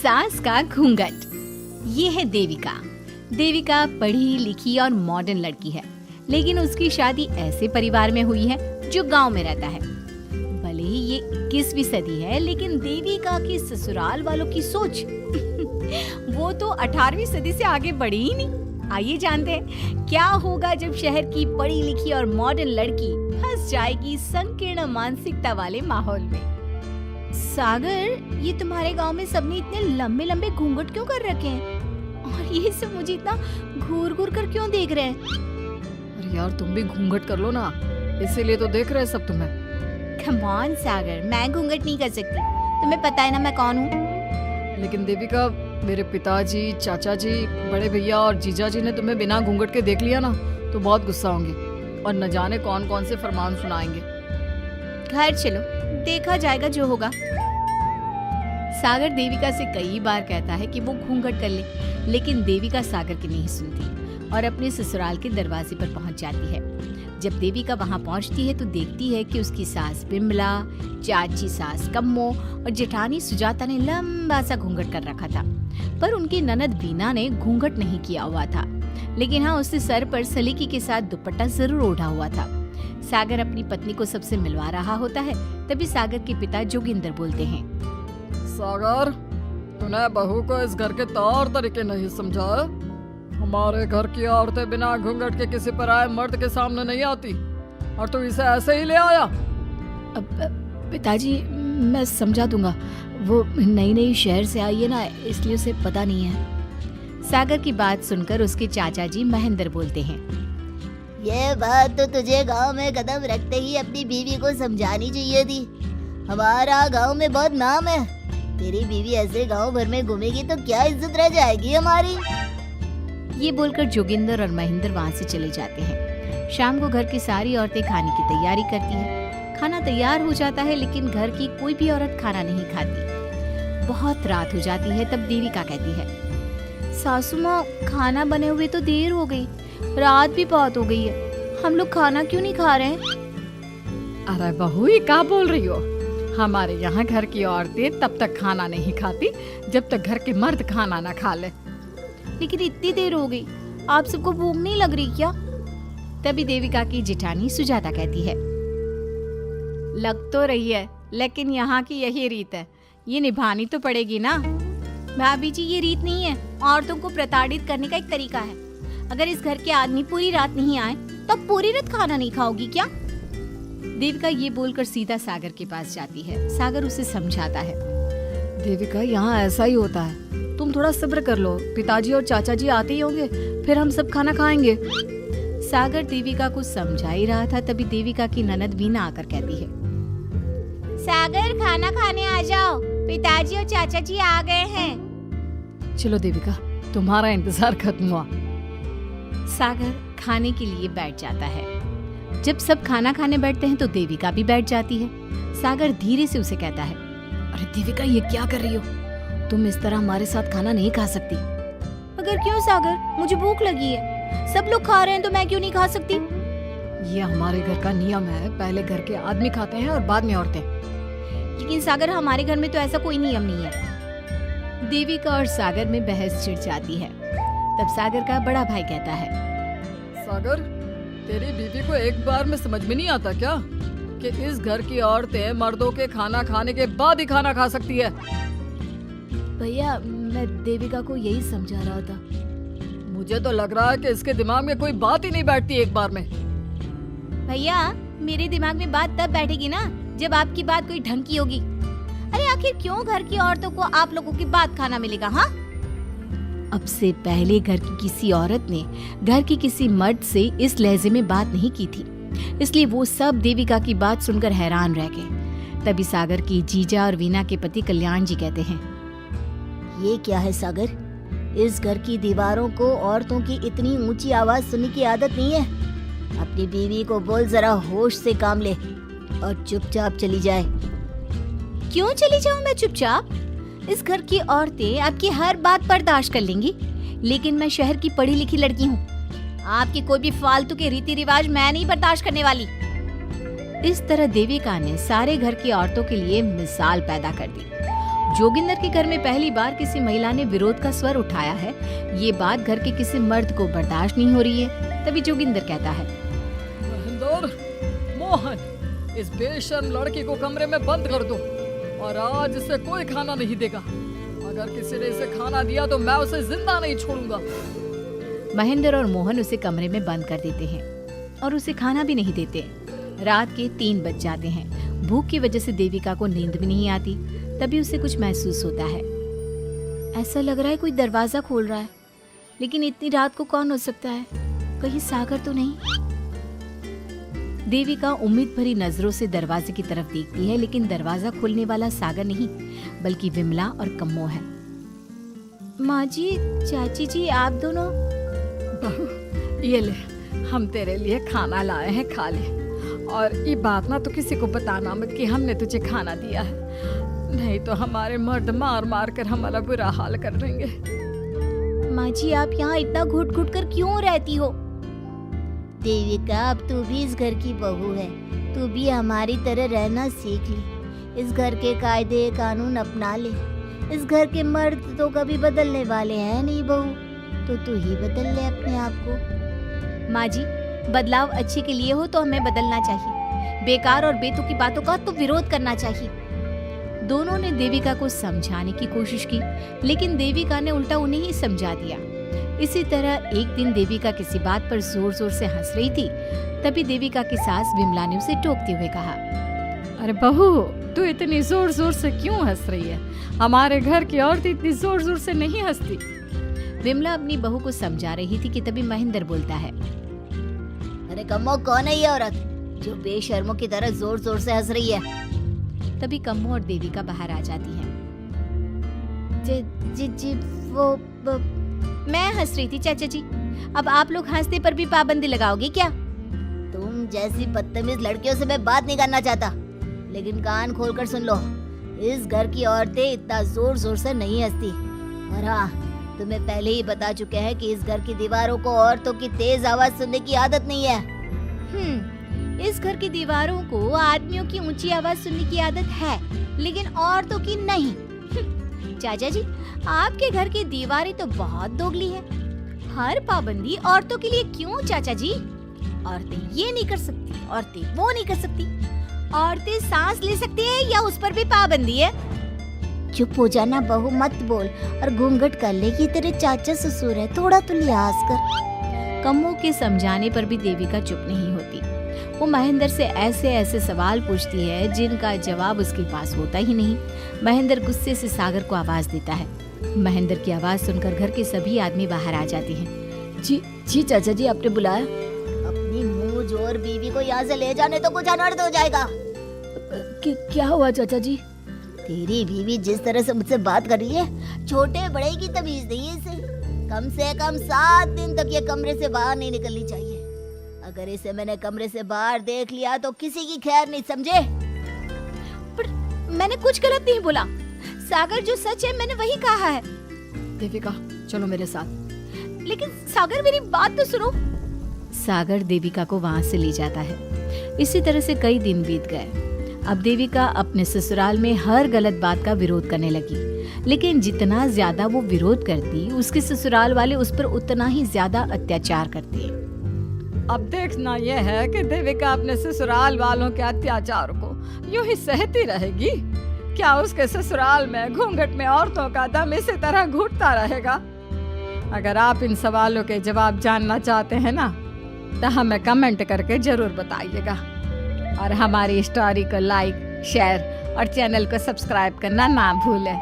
सास का घूंघट। ये है देविका। देविका पढ़ी लिखी और मॉडर्न लड़की है, लेकिन उसकी शादी ऐसे परिवार में हुई है जो गांव में रहता है। भले ही ये 21वीं सदी है, लेकिन देविका की ससुराल वालों की सोच वो तो 18वीं सदी से आगे बढ़ी ही नहीं। आइए जानते हैं क्या होगा जब शहर की पढ़ी लिखी और मॉडर्न लड़की फंस जाएगी संकीर्ण मानसिकता वाले माहौल में। सागर, ये तुम्हारे गांव में सबने इतने लंबे लंबे घूंघट क्यों कर रखे हैं? और ये सब मुझे इतना घूर घूर कर क्यों देख रहे हैं? अरे यार, तुम भी घूंघट कर लो ना, इसीलिए तो देख रहे हैं सब तुम्हें। कम ऑन सागर, मैं घूंघट नहीं कर सकती। तुम्हें पता है ना मैं कौन हूँ। लेकिन देविका, मेरे पिताजी, चाचा जी, बड़े भैया और जीजा जी ने तुम्हें बिना घूंघट के देख लिया ना तो बहुत गुस्सा होंगे और न जाने कौन कौन से फरमान सुनाएंगे। घर चलो, देखा जाएगा जो होगा। सागर देविका से कई बार कहता है कि वो घूंघट कर ले, लेकिन देविका सागर की नहीं सुनती और अपने ससुराल के दरवाजे पर पहुंच जाती है। जब देविका वहां पहुंचती है तो देखती है कि उसकी सास बिमला, चाची सास कम्मो और जेठानी सुजाता ने लंबा सा घूंघट कर रखा था, पर उनकी ननद बीना ने घूंघट नहीं किया हुआ था। लेकिन हाँ, उसने सर पर सलीकी के साथ दुपट्टा जरूर ओढ़ा हुआ था। सागर अपनी पत्नी को सबसे मिलवा रहा होता है, तभी सागर के पिता जोगिंदर बोलते हैं, सागर, तूने बहू को इस घर के तौर तरीके नहीं समझा। हमारे घर की औरतें बिना घूंघट के किसी पराये मर्द के सामने नहीं आती और तू इसे ऐसे ही ले आया। पिताजी, मैं समझा दूंगा। वो नई नई शहर से आई है ना, इसलिए उसे पता नहीं है। सागर की बात सुनकर उसके चाचा जी महेंद्र बोलते हैं, ये बात तो तुझे गांव में कदम रखते ही अपनी बीवी को समझानी चाहिए थी। हमारा गांव में बहुत नाम है। तेरी बीवी ऐसे गांव भर में घूमेगी तो क्या इज्जत रह जाएगी हमारी। ये बोलकर जोगिंदर और महेंद्र वहाँ से चले जाते हैं। शाम को घर की सारी औरतें खाने की तैयारी करती हैं। खाना तैयार हो जाता है, लेकिन घर की कोई भी औरत खाना नहीं खाती। बहुत रात हो जाती है, तब देविका कहती है, सासू माँ, खाना बने हुए तो देर हो गई, रात भी बहुत हो गई है, हम लोग खाना क्यों नहीं खा रहे हैं? अरे बहू, ये क्या बोल रही हो? हमारे यहाँ घर की औरतें तब तक खाना नहीं खाती जब तक घर के मर्द खाना ना खा ले। लेकिन इतनी देर हो गई, आप सबको भूख नहीं लग रही क्या? तभी देविका की जेठानी सुजाता कहती है, लग तो रही है, लेकिन यहाँ की यही रीत है, ये निभानी तो पड़ेगी ना। भाभी जी, ये रीत नहीं है, औरतों को प्रताड़ित करने का एक तरीका है। अगर इस घर के आदमी पूरी रात नहीं आए तो पूरी रात खाना नहीं खाओगी क्या? देविका ये बोलकर सीधा सागर के पास जाती है। सागर उसे समझाता है, देविका, यहाँ ऐसा ही होता है, तुम थोड़ा सब्र कर लो, पिताजी और चाचा जी आते ही होंगे, फिर हम सब खाना खाएंगे। सागर देविका को समझा ही रहा था, तभी देविका की ननद बीना आकर कहती है, सागर, खाना खाने आ जाओ, पिताजी और चाचा जी आ गए हैं। चलो देविका, तुम्हारा इंतजार खत्म हुआ। सागर खाने के लिए बैठ जाता है। जब सब खाना खाने बैठते हैं तो देविका भी बैठ जाती है। सागर धीरे से उसे कहता है, अरे देविका, ये क्या कर रही हो? तुम इस तरह हमारे साथ खाना नहीं खा सकती। मगर क्यों सागर, मुझे भूख लगी है, सब लोग खा रहे हैं तो मैं क्यों नहीं खा सकती? ये हमारे घर का नियम है, पहले घर के आदमी खाते हैं और बाद में औरतें। लेकिन सागर, हमारे घर में तो ऐसा कोई नियम नहीं है। देविका और सागर में बहस छिड़ जाती है। तब सागर का बड़ा भाई कहता है, सागर, तेरी बीवी को एक बार में समझ में नहीं आता क्या कि इस घर की औरतें मर्दों के खाना खाने के बाद ही खाना खा सकती है? भैया, मैं देविका को यही समझा रहा था। मुझे तो लग रहा है कि इसके दिमाग में कोई बात ही नहीं बैठती एक बार में। भैया, मेरे दिमाग में बात तब बैठेगी ना जब आपकी बात कोई ढंग की होगी। अरे आखिर क्यों घर की औरतों को आप लोगों की बात खाना मिलेगा? हाँ, अब से पहले घर की किसी औरत ने घर की किसी मर्द से इस लहजे में बात नहीं की थी, इसलिए वो सब देविका की बात सुनकर हैरान रह गए। तभी सागर की जीजा और वीना के पति कल्याण जी कहते हैं, ये क्या है सागर, इस घर की दीवारों को औरतों की इतनी ऊंची आवाज सुनने की आदत नहीं है। अपनी बीवी को बोल जरा होश से काम ले और चुपचाप चली जाए। क्यों चली जाऊं मैं चुपचाप? इस घर की औरतें आपकी हर बात बर्दाश्त कर लेंगी, लेकिन मैं शहर की पढ़ी लिखी लड़की हूँ। आपके कोई भी फालतू के रीति रिवाज मैं नहीं बर्दाश्त करने वाली। इस तरह देविका ने सारे घर की औरतों के लिए मिसाल पैदा कर दी। जोगिंदर के घर में पहली बार किसी महिला ने विरोध का स्वर उठाया है, ये बात घर के किसी मर्द को बर्दाश्त नहीं हो रही है। तभी जोगिंदर कहता है, महेंद्र, मोहन, इस बेशर्म लड़की को कमरे में बंद कर दो और आज इसे कोई खाना नहीं देगा। अगर किसी ने इसे खाना दिया तो मैं उसे जिंदा नहीं छोड़ूंगा। महेंद्र और मोहन उसे कमरे में बंद कर देते हैं और उसे खाना भी नहीं देते। रात के 3 बज जाते हैं। भूख की वजह से देविका को नींद भी नहीं आती। तभी उसे कुछ महसूस होता है। ऐसा लग रहा है कोई दरवाजा खोल रहा है, लेकिन इतनी रात को कौन हो सकता है? कहीं सागर तो नहीं? देविका उम्मीद भरी नजरों से दरवाजे की तरफ देखती है, लेकिन दरवाजा खोलने वाला सागर नहीं, बल्कि विमला और कम्मो है। माँ जी, चाची जी, आप दोनों। बहू, ये ले, हम तेरे लिए खाना लाए हैं, खा ले। और ये बात ना तो किसी को बताना मत कि हमने तुझे खाना दिया है, नहीं तो हमारे मर्द मार मार कर हमारा बुरा हाल कर देंगे। माँ जी, आप यहाँ इतना घुट घुट कर क्यों रहती हो? देविका, अब तू भी इस घर की बहू है, तू भी हमारी तरह रहना सीख ले। इस घर के कायदे कानून अपना ले। इस घर के मर्द तो कभी बदलने वाले हैं नहीं बहू, तो तू ही बदल ले अपने आप को। माँ जी, बदलाव अच्छे के लिए हो तो हमें बदलना चाहिए। बेकार और बेतुकी बातों का तो विरोध करना चाहिए। दोनों ने देविका को समझाने की कोशिश की, लेकिन देविका ने उल्टा उन्हें ही समझा दिया। इसी तरह एक दिन देविका किसी बात पर जोर जोर से हंस रही थी। तभी देविका की सास विमला ने उसे टोकते हुए कहा, अरे बहू, तू इतनी जोर जोर से क्यों हंस रही है? हमारे घर की औरत इतनी जोर जोर से नहीं हंसती। विमला अपनी बहू को समझा रही थी कि तभी महेंद्र बोलता है, अरे कम्मो, कौन है ये औरत जो बेशर्मों की तरह जोर जोर से हंस रही है? तभी कम्मो और देविका बाहर आ जाती हैं। जी वो मैं हंस रही थी चाचा जी। अब आप लोग हंसने पर भी पाबंदी लगाओगे क्या? तुम जैसी बदतमीज लड़कियों से मैं बात नहीं करना चाहता, लेकिन कान खोलकर सुन लो, इस घर की औरतें इतना जोर जोर से नहीं हंसती। और हाँ, तुम्हें पहले ही बता चुके हैं कि इस घर की दीवारों को औरतों की तेज आवाज सुनने की आदत नहीं है। इस घर की दीवारों को आदमियों की ऊंची आवाज सुनने की आदत है, लेकिन औरतों की नहीं। चाचा जी, आपके घर की दीवारें तो बहुत दोगली है। हर पाबंदी औरतों के लिए क्यों चाचा जी? औरतें ये नहीं कर सकती, औरतें वो नहीं कर सकती। औरतें सांस ले सकती है या उस पर भी पाबंदी है? चुप हो जाना बहू, मत बोल और घूंघट कर ले कि तेरे चाचा ससुर है, थोड़ा तो लिहाज कर। कम्मो के समझाने पर भी देविका चुप नहीं होती। वो महेंद्र से ऐसे ऐसे सवाल पूछती है जिनका जवाब उसके पास होता ही नहीं। महेंद्र गुस्से से सागर को आवाज देता है। महेंद्र की आवाज सुनकर घर के सभी आदमी बाहर आ जाते हैं। जी चाचा जी, आपने बुलाया? अपनी मुंह जोर बीवी को यहाँ से ले जाने तो कुछ अनर्थ हो जाएगा। क्या हुआ चाचा जी? तेरी बीवी जिस तरह से मुझसे बात कर रही है, छोटे बड़े की तमीज नहीं है इसे। कम से कम 7 दिन तक ये कमरे से बाहर नहीं निकलनी चाहिए। अगर इसे मैंने कमरे से बाहर देख लिया तो किसी की खैर नहीं, समझे? पर मैंने कुछ गलत नहीं बोला। सागर, जो सच है मैंने वही कहा है। देविका, चलो मेरे साथ। लेकिन सागर, मेरी बात तो सुनो। सागर देविका को वहाँ से ले जाता है। इसी तरह से कई दिन बीत गए। अब देविका अपने ससुराल में हर गलत बात का विरोध करने लगी, लेकिन जितना ज्यादा वो विरोध करती, उसके ससुराल वाले उस पर उतना ही ज्यादा अत्याचार करते। अब देखना यह है कि देविका अपने ससुराल वालों के अत्याचार को यूं ही सहती रहेगी। क्या उसके ससुराल में घूंघट में औरतों का दम इसी तरह घुटता रहेगा? अगर आप इन सवालों के जवाब जानना चाहते हैं ना, तो हमें कमेंट करके जरूर बताइएगा। और हमारी स्टोरी को लाइक, शेयर और चैनल को सब्सक्राइब करना ना भूलें।